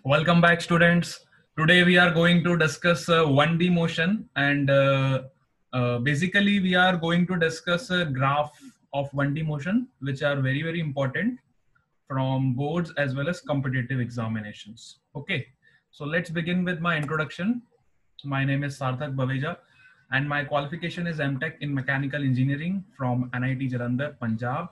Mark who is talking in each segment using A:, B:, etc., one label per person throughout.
A: Welcome back, students. Today we are going to discuss 1D motion, and basically we are going to discuss a graph of 1D motion, which are very, very important from boards as well as competitive examinations. Okay, so let's begin with my introduction. My name is Sarthak Baveja, and my qualification is MTech in Mechanical Engineering from NIT Jalandhar, Punjab,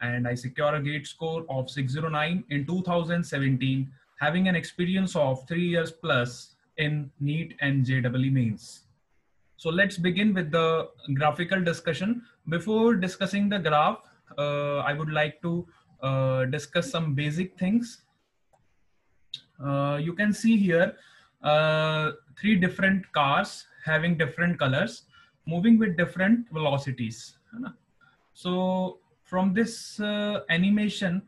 A: and I secure a GATE score of 609 in 2017, having an experience of 3 years plus in NEET and JEE mains. So let's begin with the graphical discussion. Before discussing the graph, I would like to discuss some basic things. You can see here three different cars having different colors, moving with different velocities. So from this animation,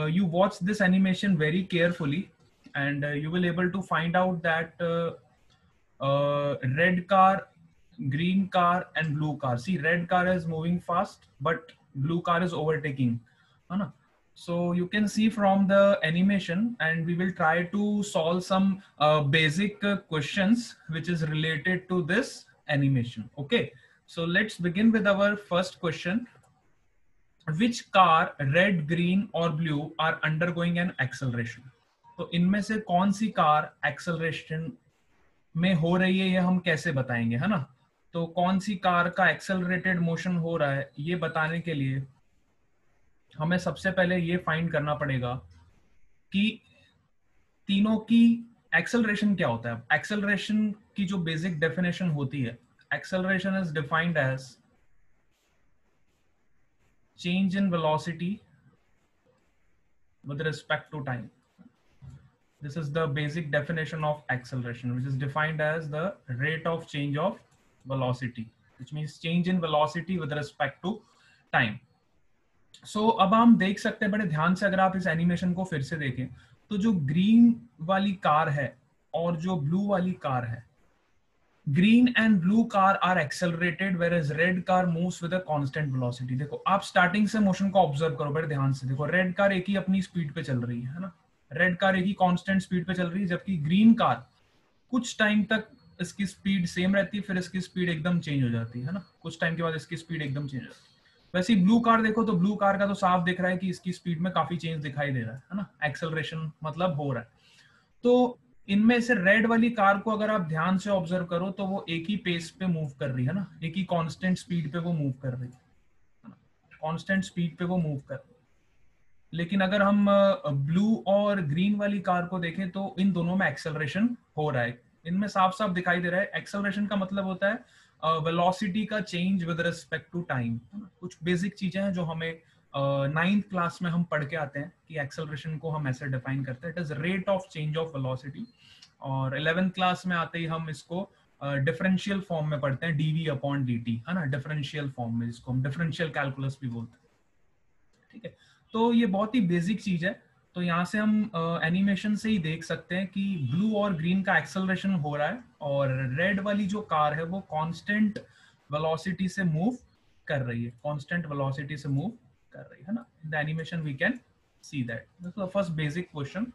A: you watch this animation very carefully, and you will able to find out that red car, green car, and blue car. See, red car is moving fast, but blue car is overtaking. So you can see from the animation, and we will try to solve some basic questions which is related to this animation. Okay, so let's begin with our first question. Which car, red, green और blue, are undergoing an acceleration? तो इनमें से कौन सी car acceleration में हो रही है, ये हम कैसे बताएंगे, है ना? तो कौन सी कार का एक्सेलरेटेड मोशन हो रहा है, ये बताने के लिए हमें सबसे पहले ये फाइंड करना पड़ेगा कि तीनों की एक्सेलरेशन क्या होता है. एक्सेलरेशन की जो बेसिक डेफिनेशन होती है, acceleration is defined as change in velocity with respect to time. This is the basic definition of acceleration, which is defined as the rate of change of velocity, which means change in velocity with respect to time. So अब हम देख सकते हैं बड़े ध्यान से, अगर आप इस एनिमेशन को फिर से देखें तो जो ग्रीन वाली कार है और जो ब्लू वाली कार है, green and blue car are accelerated whereas red car moves with a constant velocity. देखो आप स्टार्टिंग से मोशन को ऑब्जर्व करो बड़े ध्यान से. देखो रेड कार एक ही अपनी स्पीड पे चल रही है ना, रेड कार एक ही कांस्टेंट स्पीड पे चल रही है, जबकि ग्रीन कार कुछ टाइम तक इसकी स्पीड सेम रहती है, फिर इसकी स्पीड एकदम चेंज हो जाती है ना, कुछ टाइम के बाद इसकी स्पीड एकदम चेंज हो जाती है. वैसे ही ब्लू कार देखो तो ब्लू कार का तो साफ दिख रहा है कि इसकी स्पीड में काफी चेंज दिखाई दे रहा है ना, एक्सेलरेशन मतलब हो रहा है. तो इनमें से रेड वाली कार को अगर आप ध्यान से ऑब्जर्व करो तो वो एक ही पेस पे मूव कर रही है ना, एक ही कांस्टेंट स्पीड पे वो मूव कर रही है, कांस्टेंट स्पीड पे वो मूव कर रही है. लेकिन अगर हम ब्लू और ग्रीन वाली कार को देखें तो इन दोनों में एक्सेलरेशन हो रहा है. इनमें साफ साफ दिखाई दे रहा है. एक्सेलरेशन का मतलब होता है वेलोसिटी का change with respect to time. कुछ बेसिक चीजें हैं जो हमें नाइन्थ क्लास में हम पढ़ के आते हैं कि एक्सेलरेशन को हम ऐसे डिफाइन करते हैं, it is rate of change of velocity. और 11th क्लास में आते ही हम इसको डिफरेंशियल फॉर्म में पढ़ते हैं, डीवी अपॉन डीटी, है ना, डिफरेंशियल फॉर्म में, जिसको हम डिफरेंशियल कैलकुलस भी बोलते हैं. ठीक है, तो ये बहुत ही बेसिक चीज है. तो यहाँ से हम एनिमेशन से ही देख सकते हैं कि ब्लू और ग्रीन का एक्सेलरेशन हो रहा है और रेड वाली जो कार है वो कांस्टेंट वेलोसिटी से मूव कर रही है, कांस्टेंट वेलोसिटी से मूव कर रही है ना. In the animation we can see that. This is the first basic question.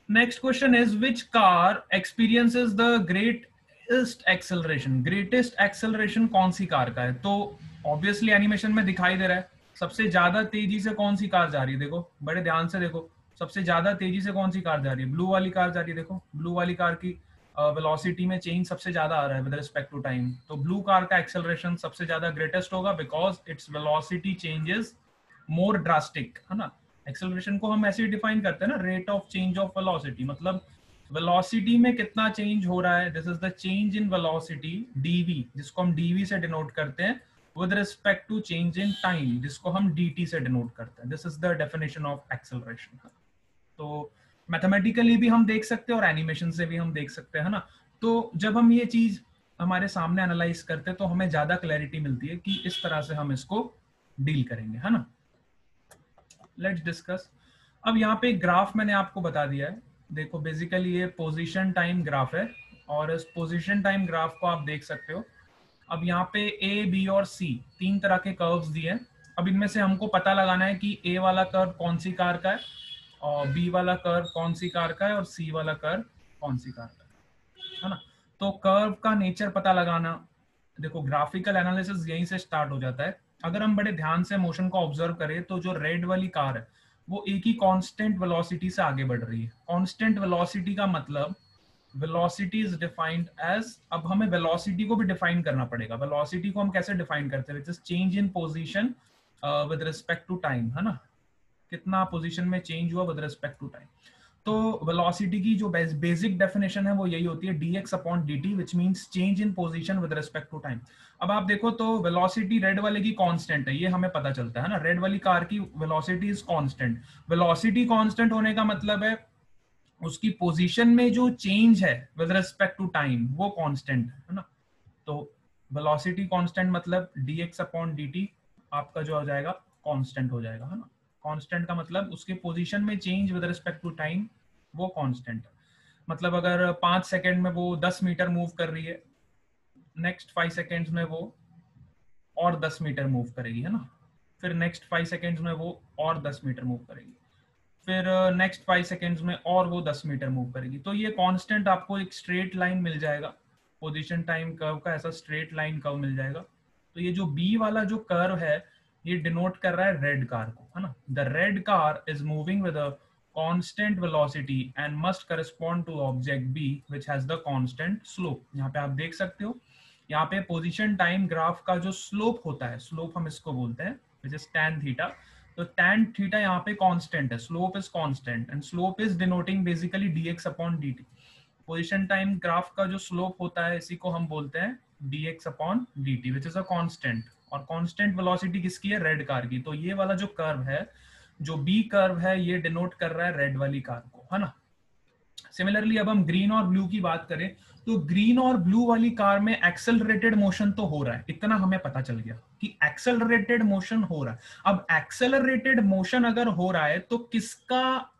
A: Next question is, which car experiences the greatest acceleration? Greatest acceleration कौन सी कार का है? तो obviously एनिमेशन में दिखाई दे रहा है सबसे ज्यादा तेजी से कौन सी कार जा रही है. देखो बड़े ध्यान से देखो, सबसे ज्यादा तेजी से कौन सी कार जा रही है? ब्लू वाली कार जा रही है. देखो ब्लू वाली कार की वेलोसिटी में चेंज सबसे ज्यादा आ रहा है विद रिस्पेक्ट टू टाइम. तो ब्लू कार का एक्सेलरेशन सबसे ज्यादा ग्रेटेस्ट होगा because its velocity changes more drastic, है ना. एक्सेलरेशन को हम ऐसे ही डिफाइन करते हैं ना, rate of change of velocity, मतलब वेलोसिटी में कितना चेंज हो रहा है. This is the change in velocity dv, जिसको हम डीवी से डिनोट करते हैं, with respect to change in time, जिसको हम डीटी से डिनोट करते हैं. This is the definition of acceleration. तो मैथमेटिकली भी हम देख सकते हैं और एनिमेशन से भी हम देख सकते हैं, है ना. तो जब हम ये चीज हमारे सामने एनालाइज करते हैं तो हमें ज्यादा क्लैरिटी मिलती है कि इस तरह से हम इसको डील करेंगे, है ना. Let's discuss. अब यहाँ पे ग्राफ मैंने आपको बता दिया है. देखो बेसिकली ये पोजीशन टाइम ग्राफ है और इस पोजीशन टाइम ग्राफ को आप देख सकते हो. अब यहाँ पे ए, बी और सी तीन तरह के कर्व्स दिए हैं. अब इनमें से हमको पता लगाना है कि ए वाला कर्व कौन सी कार का है और बी वाला कर्व कौन सी कार का है और सी वाला कर्व कौन सी कार का है ना। तो कर्व का नेचर पता लगाना, देखो ग्राफिकल एनालिसिस यहीं से स्टार्ट हो जाता है। अगर हम बड़े ध्यान से मोशन को ऑब्जर्व करें तो जो रेड वाली कार है वो एक ही कांस्टेंट वेलोसिटी से आगे बढ़ रही है। कांस्टेंट वेलोसिटी का मतलब वेलोसिटी इज डिफाइंड एज, अब हमें वेलोसिटी को भी डिफाइन करना पड़ेगा। वेलोसिटी को हम कैसे डिफाइन करते हैं, change in position with respect to time, है ना, कितना पोजीशन में चेंज हुआ विद रिस्पेक्ट टू टाइम। तो वेलोसिटी की जो बेसिक डेफिनेशन है वो यही होती है, dx upon dt, which means change in position with respect to time. अब आप देखो तो वेलोसिटी रेड वाले की कांस्टेंट है, ये हमें पता चलता है ना, रेड वाली कार की velocity is constant. Velocity constant होने का मतलब है उसकी पोजीशन में जो चेंज है विद रिस्पेक्ट टू टाइम वो कांस्टेंट है ना। तो वेलोसिटी कांस्टेंट मतलब dx अपॉन dt आपका जो हो जाएगा कांस्टेंट हो जाएगा, है ना। कांस्टेंट का मतलब उसके पोजीशन में change with respect to time वो कांस्टेंट है। मतलब अगर 5 सेकंड में वो 10 मीटर मूव कर रही है, नेक्स्ट 5 सेकंड्स में वो और 10 मीटर मूव करेगी, है ना। फिर नेक्स्ट 5 सेकंड्स में वो और 10 मीटर मूव करेगी, फिर नेक्स्ट 5 सेकंड्स में और वो 10 मीटर मूव करेगी। तो ये कांस्टेंट आपको एक स्ट्रेट लाइन मिल जाएगा, पोजीशन टाइम कर्व का ऐसा स्ट्रेट लाइन कर्व मिल जाएगा। तो ये जो बी वाला जो कर्व है ये डिनोट कर रहा है रेड कार को, है ना। The red car is moving with a constant velocity and must correspond to object B which has the constant slope. यहाँ पे आप देख सकते हो, यहाँ पे पोजीशन टाइम ग्राफ का जो स्लोप होता है, स्लोप हम इसको बोलते हैं व्हिच इज tan थीटा। तो tan थीटा यहाँ पे कांस्टेंट है, slope is constant and slope is denoting basically dx upon dt। Position time graph का जो स्लोप होता है इसी को हम बोलते हैं dx upon dt which is a constant. और कांस्टेंट वेलोसिटी किसकी है, रेड कार की। तो ये वाला जो कर्व है, जो बी कर्व है, ये डिनोट कर रहा है रेड वाली कार को, है ना। सिमिलरली अब हम ग्रीन और ब्लू की बात करें तो ग्रीन और ब्लू वाली कार में एक्सेलरेटेड मोशन तो हो रहा है, इतना हमें पता चल गया कि एक्सेलरेटेड मोशन हो रहा है। अब एक्सेलरेटेड मोशन अगर हो रहा है तो किसका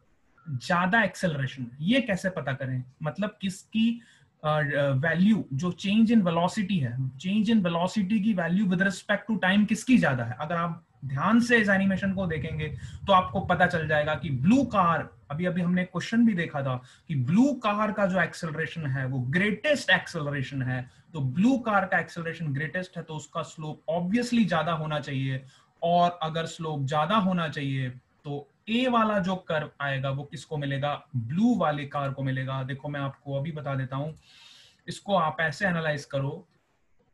A: ज्यादा एक्सेलरेशन, ये कैसे पता करें, मतलब किसकी वैल्यू जो चेंज इन वेलोसिटी है, चेंज इन वेलोसिटी की value with respect to time किसकी ज्यादा है। अगर आप ध्यान से इस एनिमेशन को देखेंगे तो आपको पता चल जाएगा कि ब्लू कार, अभी अभी हमने क्वेश्चन भी देखा था कि ब्लू कार का जो एक्सेलरेशन है वो ग्रेटेस्ट एक्सेलरेशन है। तो ब्लू कार का एक्सेलरेशन ग्रेटेस्ट है तो उसका स्लोप ऑब्वियसली ज्यादा होना चाहिए। और अगर स्लोप ज्यादा होना चाहिए तो ए वाला जो कर्व आएगा वो किसको मिलेगा, ब्लू वाले कार को मिलेगा। देखो मैं आपको अभी बता देता हूं, इसको आप ऐसे एनालाइज करो।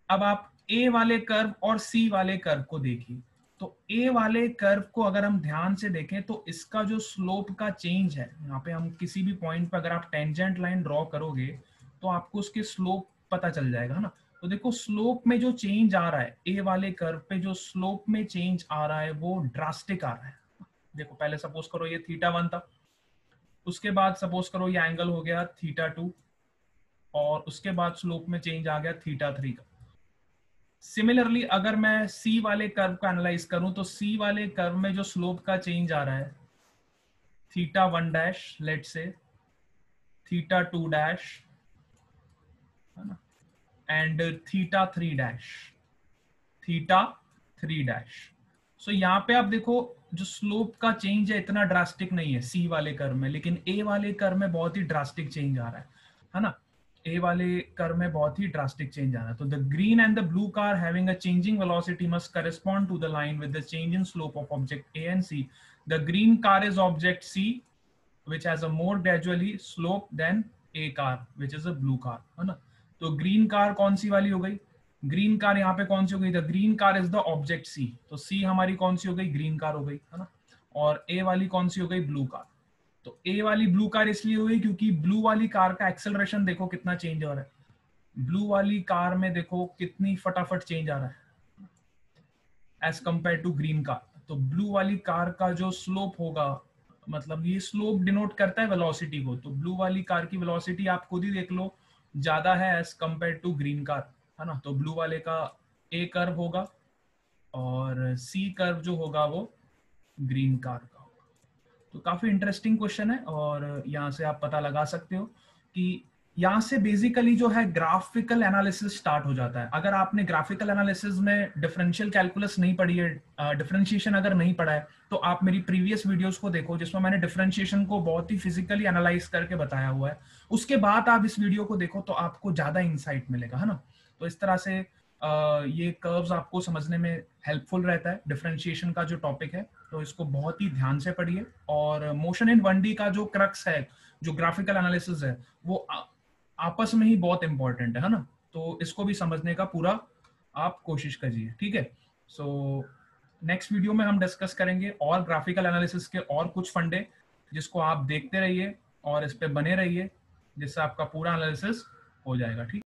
A: अब आप ए वाले कर्व और सी वाले कर्व को देखिए, तो ए वाले कर्व को अगर हम ध्यान से देखें तो इसका जो स्लोप का चेंज है, यहाँ पे हम किसी भी पॉइंट पे अगर आप टेंजेंट लाइन ड्रॉ करोगे तो आपको उसके स्लोप पता चल जाएगा ना। तो देखो स्लोप में जो चेंज आ रहा है, ए वाले कर्व पे जो स्लोप में चेंज आ रहा है वो ड्रास्टिक आ रहा है। देखो पहले सपोज करो ये θ1 था, उसके बाद सपोज करो ये एंगल हो गया θ2 और उसके बाद स्लोप में चेंज आ गया θ3 का। सिमिलरली अगर मैं सी वाले कर्व को एनालाइज करूं तो सी वाले कर्व में जो स्लोप का चेंज आ रहा है θ1 डैश लेट से, θ2 डैश, है ना, एंड θ3 डैश, θ3 डैश। सो यहाँ पे आप देखो जो स्लोप का चेंज है इतना ड्रास्टिक नहीं है सी वाले कर्व में, लेकिन ए वाले कर्व में बहुत ही ड्रास्टिक चेंज आ रहा है ना। ए वाले कर्व में बहुत ही ड्रास्टिक चेंज आ रहा है। तो the green and the blue car having a changing velocity must correspond to the line with the change in slope of object A and C. The green car is object C which has a more gradually slope than a car which is a blue car, है ना। तो green car कौन सी वाली हो गई, green car यहाँ पे कौन सी हो गई, the green car is the object C. तो सी हमारी कौन सी हो गई, ग्रीन कार हो गई, है ना। और ए वाली कौन सी हो गई, ब्लू कार। तो ए वाली ब्लू कार इसलिए हो गई क्योंकि ब्लू वाली कार का एक्सेलरेशन देखो कितना चेंज हो रहा है, ब्लू वाली कार में देखो कितनी फटाफट चेंज आ रहा है as compare to green car. तो ब्लू वाली कार का जो स्लोप होगा, मतलब ये स्लोप डिनोट करता है वेलोसिटी को, तो ब्लू वाली कार की वेलोसिटी आप खुद ही देख लो ज्यादा है as compare to green car, है ना। तो ब्लू वाले का ए कर्व होगा और सी कर्व जो होगा वो ग्रीन कार का होगा। तो काफी इंटरेस्टिंग क्वेश्चन है और यहाँ से आप पता लगा सकते हो कि यहाँ से बेसिकली जो है ग्राफिकल एनालिसिस स्टार्ट हो जाता है। अगर आपने ग्राफिकल एनालिसिस में डिफरेंशियल कैलकुलस नहीं पढ़ी है, डिफरेंशिएशन अगर नहीं पढ़ा है, तो आप मेरी प्रीवियस वीडियोस को देखो जिसमें मैंने डिफरेंशिएशन को बहुत ही फिजिकली एनालाइज करके बताया हुआ है। उसके बाद आप इस वीडियो को देखो तो आपको ज्यादा इंसाइट मिलेगा, है ना। तो इस तरह से ये कर्व्स आपको समझने में हेल्पफुल रहता है, डिफरेंशिएशन का जो टॉपिक है। तो इसको बहुत ही ध्यान से पढ़िए। और मोशन इन 1D का जो क्रक्स है, जो ग्राफिकल एनालिसिस है, वो आपस में ही बहुत इंपॉर्टेंट है ना। तो इसको भी समझने का पूरा आप कोशिश करिए, ठीक है। सो नेक्स्ट वीडियो में हम डिस्कस करेंगे और ग्राफिकल एनालिसिस के और कुछ फंडे, जिसको आप देखते रहिए और इस पे बने रहिए, जिससे आपका पूरा एनालिसिस हो जाएगा, ठीक।